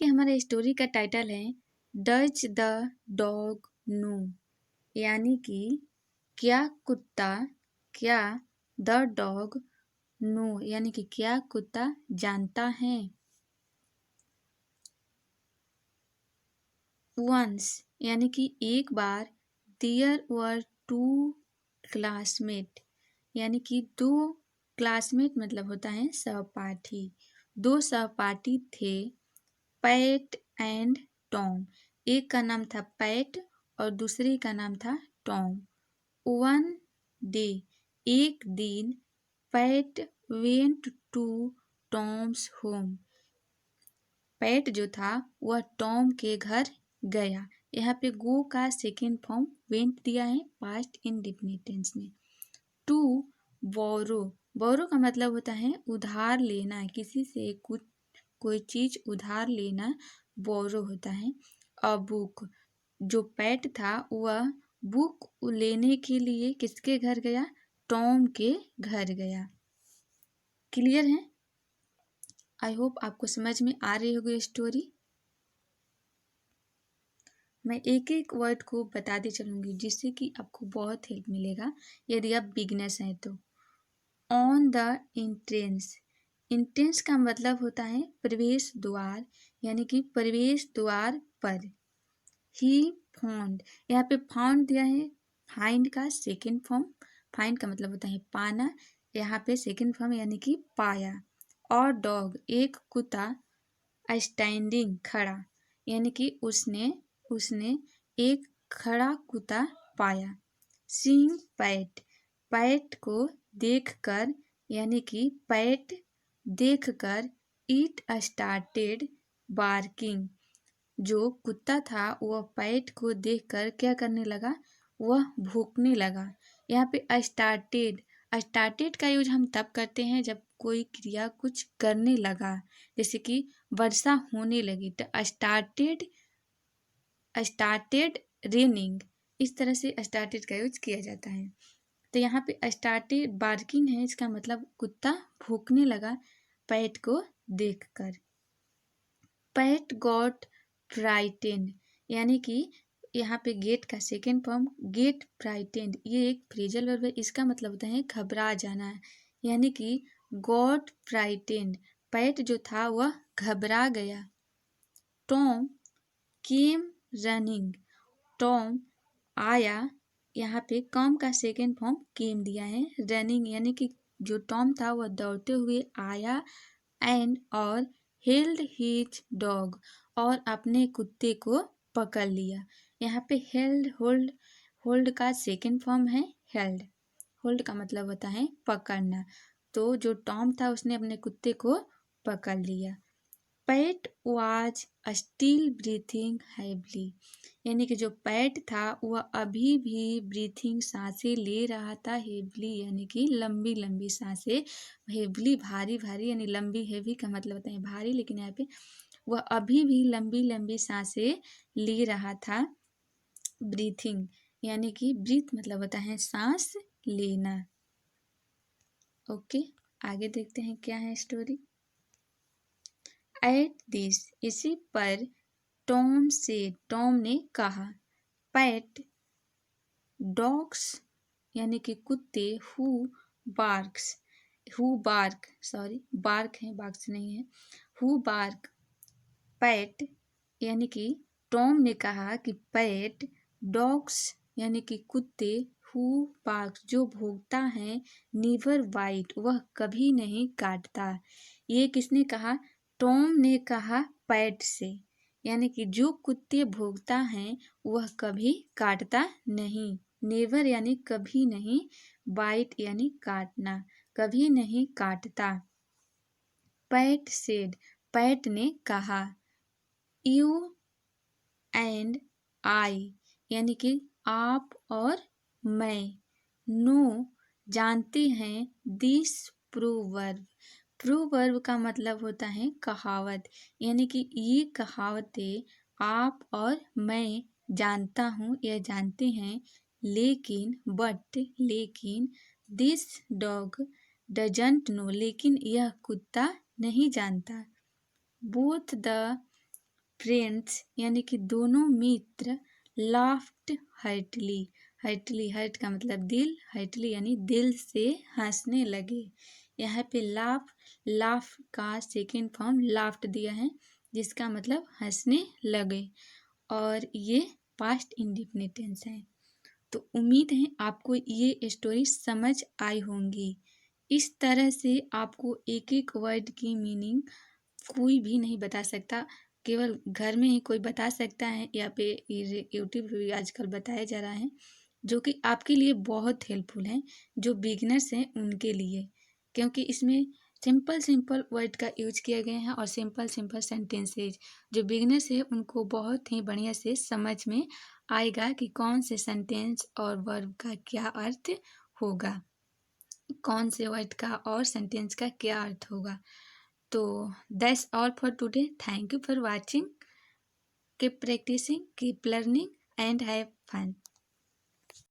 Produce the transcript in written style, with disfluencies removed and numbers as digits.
कि हमारे स्टोरी का टाइटल है डज द डॉग नो, यानी कि क्या द डॉग नो यानी कि क्या कुत्ता जानता है। वंस यानी कि एक बार, देयर वर टू क्लासमेट यानी कि दो क्लासमेट मतलब होता है सहपाठी, दो सहपाठी थे, पैट एंड टॉम। एक का नाम था पैट और दूसरे का नाम था टॉम। वन डे एक दिन, Pat went to Tom's home, Pat जो था वह टॉम के घर गया। यहाँ पे गो का सेकेंड फॉर्म वेंट दिया है पास्ट इंडेफिनिट टेंस में। टू बोरो, बोरो का मतलब होता है उधार लेना, किसी से कुछ कोई चीज उधार लेना बोरो होता है। अ बुक, जो पैट था वह बुक लेने के लिए किसके घर गया, टॉम के घर गया। क्लियर है? आई होप आपको समझ में आ रही होगी स्टोरी। मैं एक एक वर्ड को बताते चलूंगी जिससे कि आपको बहुत हेल्प मिलेगा यदि आप बिगनर्स हैं तो। ऑन द एंट्रेंस, एंट्रेंस का मतलब होता है प्रवेश द्वार, यानी कि प्रवेश द्वार पर। ही फाउंड, यहाँ पे फाउंड दिया है, फाइंड का सेकेंड फॉर्म, फाइंड का मतलब होता है पाना, यहाँ पे सेकेंड फॉर्म यानी कि पाया। और डॉग एक कुत्ता, स्टैंडिंग खड़ा, यानी कि उसने एक खड़ा कुत्ता पाया। सीइंग पैट, पैट को देखकर, यानी कि पैट देखकर, इट स्टार्टेड बार्किंग, जो कुत्ता था वह पैट को देखकर क्या करने लगा, वह भौंकने लगा। यहाँ पे स्टार्टेड, स्टार्टेड का यूज हम तब करते हैं जब कोई क्रिया कुछ करने लगा, जैसे कि वर्षा होने लगी तो स्टार्टेड रेनिंग, इस तरह से स्टार्टेड का यूज किया जाता है। तो यहाँ पे स्टार्टेड बार्किंग है, इसका मतलब कुत्ता भौंकने लगा पैट को देखकर। पैट गॉट फ्राइटेंड, यानी कि यहाँ पे गेट का सेकेंड फॉर्म गेट फ्राइटेंड, ये एक फ्रेजल वर्ब है, इसका मतलब होता है घबरा जाना, यानी कि गॉट फ्राइटेंड, पैट जो था वह घबरा गया। टॉम केम रनिंग, टॉम आया, यहाँ पे कम का सेकेंड फॉर्म केम दिया है। रनिंग यानी कि जो टॉम था वह दौड़ते हुए आया, एंड और हेल्ड हिज डॉग, और अपने कुत्ते को पकड़ लिया। यहाँ पे हेल्ड होल्ड का सेकेंड फॉर्म है हेल्ड, होल्ड का मतलब होता है पकड़ना, तो जो टॉम था उसने अपने कुत्ते को पकड़ लिया। PAT was still breathing heavily, यानी कि जो पैट था वह अभी भी ब्रीथिंग सांसें ले रहा था, हेवली यानी कि लंबी लंबी सांसें, हेवली भारी भारी, यानी लंबी, हेवी का मतलब होता है भारी, लेकिन यहाँ पे वह अभी भी लंबी लंबी सांसें ले रहा था। ब्रीथिंग यानी कि ब्रीथ मतलब होता है सांस लेना। ओके, आगे देखते हैं क्या है स्टोरी। एट दिस, इसी पर, टॉम से, टॉम ने कहा, पैट डॉग्स यानी कि कुत्ते, बार्क सॉरी बार्क है, बार्क्स नहीं है, हु बार्क, पैट यानी कि टॉम ने कहा कि पैट डॉग्स यानी कि कुत्ते, हु बार्क जो भौंकता है, नेवर बाइट वह कभी नहीं काटता। ये किसने कहा, टॉम ने कहा पैट से, यानी कि जो कुत्ते भौंकता है वह कभी काटता नहीं, नेवर यानी कभी नहीं, बाइट यानी काटना, कभी नहीं काटता। पैट सेड, पैट ने कहा, यू एंड आई यानी कि आप और मैं, नो जानते हैं, दिस प्रोवर्ब, प्रोवर्ब का मतलब होता है कहावत, यानी कि ये कहावतें आप और मैं जानता हूँ या जानते हैं, लेकिन लेकिन दिस डॉग डजंट नो, लेकिन यह कुत्ता नहीं जानता। बोथ द फ्रेंड्स यानी कि दोनों मित्र लाफ्ड हार्टली, हार्टली हार्ट का मतलब दिल, हार्टली यानी दिल से हंसने लगे। यहाँ पे लाफ का सेकेंड फॉर्म लाफ्ट दिया है जिसका मतलब हंसने लगे और ये पास्ट इंडेफिनिट टेंस है। तो उम्मीद है आपको ये स्टोरी समझ आई होंगी। इस तरह से आपको एक एक वर्ड की मीनिंग कोई भी नहीं बता सकता, केवल घर में ही कोई बता सकता है या पे यूट्यूब पे भी आजकल बताया जा रहा है, जो कि आपके लिए बहुत हेल्पफुल है, जो बिगिनर्स हैं उनके लिए, क्योंकि इसमें सिंपल सिंपल वर्ड का यूज किया गया है और सिंपल सिंपल सेंटेंसेज जो बिगिनर्स है उनको बहुत ही बढ़िया से समझ में आएगा कि कौन से सेंटेंस और वर्ब का क्या अर्थ होगा, कौन से वर्ड का और सेंटेंस का क्या अर्थ होगा। तो that's all for today. Thank you for watching. Keep practising, keep learning and have fun.